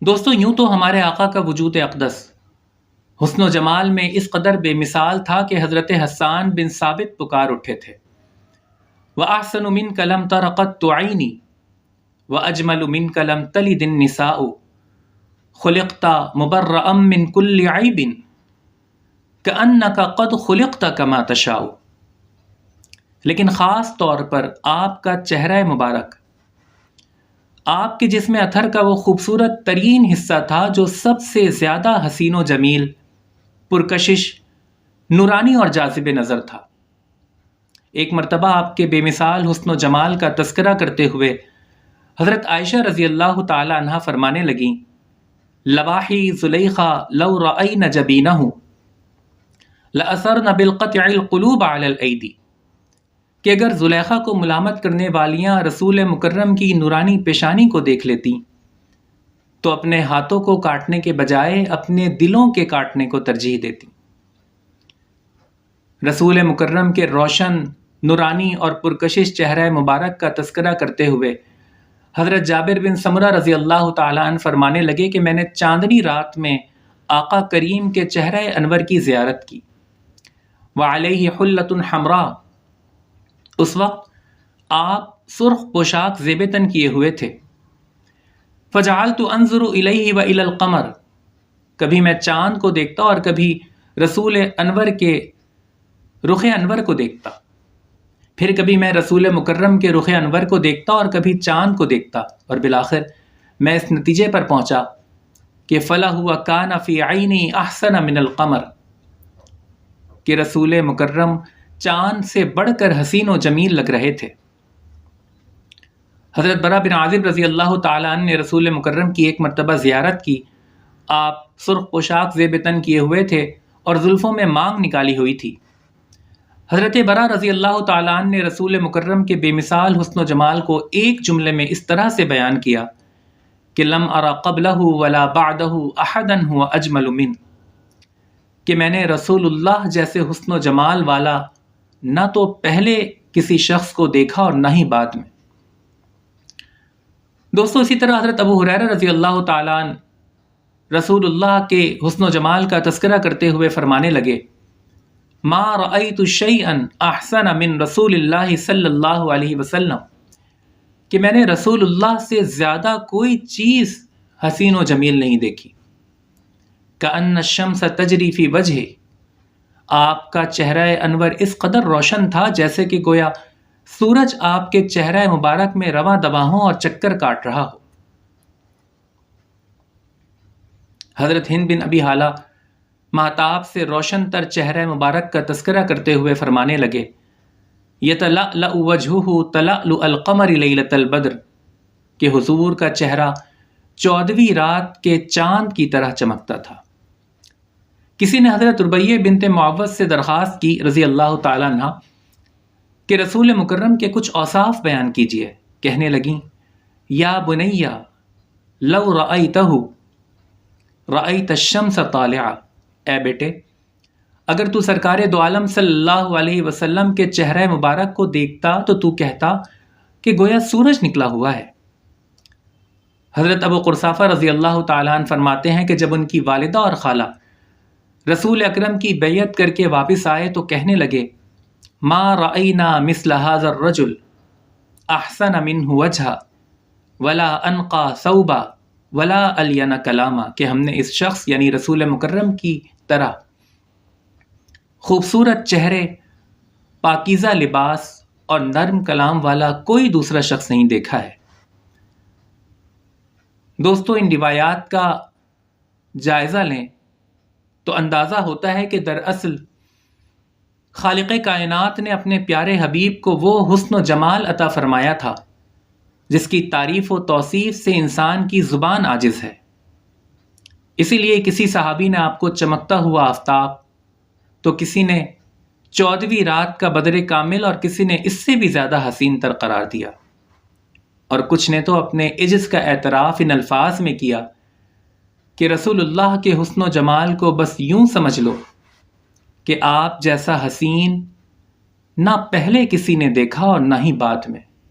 دوستو یوں تو ہمارے آقا کا وجود اقدس حسن و جمال میں اس قدر بے مثال تھا کہ حضرت حسان بن ثابت پکار اٹھے تھے وَأَحْسَنُ مِنْكَ لَمْ تَرَ قَطُّ عَيْنِي وَأَجْمَلُ مِنْكَ لَمْ تَلِدِ النِّسَاءُ خُلِقْتَ مُبَرَّأً مِنْ كُلِّ عَيْبٍ كَأَنَّكَ قَدْ خُلِقْتَ كَمَا تَشَاءُ۔ لیکن خاص طور پر آپ کا چہرہ مبارک، آپ کے جسم اطہر کا وہ خوبصورت ترین حصہ تھا جو سب سے زیادہ حسین و جمیل، پرکشش، نورانی اور جاذب نظر تھا۔ ایک مرتبہ آپ کے بے مثال حسن و جمال کا تذکرہ کرتے ہوئے حضرت عائشہ رضی اللہ تعالی عنہا فرمانے لگیں، لواحی زلیخا لو رأین جبینہ لأثرن بالقطع القلوب علی الایدی، کہ اگر زلیخا کو ملامت کرنے والیاں رسول مکرم کی نورانی پیشانی کو دیکھ لیتی تو اپنے ہاتھوں کو کاٹنے کے بجائے اپنے دلوں کے کاٹنے کو ترجیح دیتی۔ رسول مکرم کے روشن، نورانی اور پرکشش چہرہ مبارک کا تذکرہ کرتے ہوئے حضرت جابر بن سمرہ رضی اللہ تعالیٰ عنہ فرمانے لگے کہ میں نے چاندنی رات میں آقا کریم کے چہرہ انور کی زیارت کی، وعلیہ حلۃ حمراء، اس وقت آپ سرخ پوشاک زیب تن کیے ہوئے تھے۔ فجعلت انظر الیہ والی القمر، کبھی میں چاند کو دیکھتا اور کبھی رسول انور کے رخ انور کو دیکھتا، پھر کبھی میں رسول مکرم کے رخ انور کو دیکھتا اور کبھی چاند کو دیکھتا، اور بالآخر میں اس نتیجے پر پہنچا کہ فلہ کان فی عینی احسن من القمر، کہ رسول مکرم چاند سے بڑھ کر حسین و جمیل لگ رہے تھے۔ حضرت برا بن عازب رضی اللہ تعالیٰ عنہ نے رسول مکرم کی ایک مرتبہ زیارت کی۔ آپ سرخ پوشاک زیب تن کیے ہوئے تھے اور زلفوں میں مانگ نکالی ہوئی تھی۔ حضرت برا رضی اللہ تعالیٰ عنہ نے رسول مکرم کے بے مثال حسن و جمال کو ایک جملے میں اس طرح سے بیان کیا کہ لم ارى قبلہ ولا بعدہ احدا هو اجمل من، کہ میں نے رسول اللہ جیسے حسن و جمال والا نہ تو پہلے کسی شخص کو دیکھا اور نہ ہی بعد میں۔ دوستو اسی طرح حضرت ابو ہریرہ رضی اللہ تعالیٰ عنہ رسول اللہ کے حسن و جمال کا تذکرہ کرتے ہوئے فرمانے لگے، ما رأیت شیئا احسن من رسول اللہ صلی اللہ علیہ وسلم، کہ میں نے رسول اللہ سے زیادہ کوئی چیز حسین و جمیل نہیں دیکھی۔ کأن الشمس تجری فی وجہہ، آپ کا چہرہ انور اس قدر روشن تھا جیسے کہ گویا سورج آپ کے چہرہ مبارک میں رواں دواں ہو اور چکر کاٹ رہا ہو۔ حضرت ہند بن ابی حالہ مہتاب سے روشن تر چہرہ مبارک کا تذکرہ کرتے ہوئے فرمانے لگے، یتلألأ وجہہ تلألؤ القمر لیلۃ البدر، کہ حضور کا چہرہ 14ویں رات کے چاند کی طرح چمکتا تھا۔ کسی نے حضرت ربیہ بنت معوذ سے درخواست کی رضی اللہ تعالیٰ عنہ کہ رسول مکرم کے کچھ اوصاف بیان کیجیے۔ کہنے لگیں، یا بنیہ لو رأیتہ رأیت الشمس طالعہ، اے بیٹے اگر تو سرکار دو عالم صلی اللہ علیہ وسلم کے چہرہ مبارک کو دیکھتا تو کہتا کہ گویا سورج نکلا ہوا ہے۔ حضرت ابو قرصافہ رضی اللہ تعالیٰ عنہ فرماتے ہیں کہ جب ان کی والدہ اور خالہ رسول اکرم کی بیعت کر کے واپس آئے تو کہنے لگے، ما رأینا مثل هذا الرجل احسن منہ وجہا ولا انقى ثوبا ولا الین کلاما، کہ ہم نے اس شخص یعنی رسول مکرم کی طرح خوبصورت چہرے، پاکیزہ لباس اور نرم کلام والا کوئی دوسرا شخص نہیں دیکھا ہے۔ دوستو ان روایات کا جائزہ لیں تو اندازہ ہوتا ہے کہ دراصل خالق کائنات نے اپنے پیارے حبیب کو وہ حسن و جمال عطا فرمایا تھا جس کی تعریف و توصیف سے انسان کی زبان عاجز ہے۔ اسی لیے کسی صحابی نے آپ کو چمکتا ہوا آفتاب، تو کسی نے 14ویں رات کا بدر کامل، اور کسی نے اس سے بھی زیادہ حسین تر قرار دیا، اور کچھ نے تو اپنے عجز کا اعتراف ان الفاظ میں کیا کہ رسول اللہ کے حسن و جمال کو بس یوں سمجھ لو کہ آپ جیسا حسین نہ پہلے کسی نے دیکھا اور نہ ہی بعد میں۔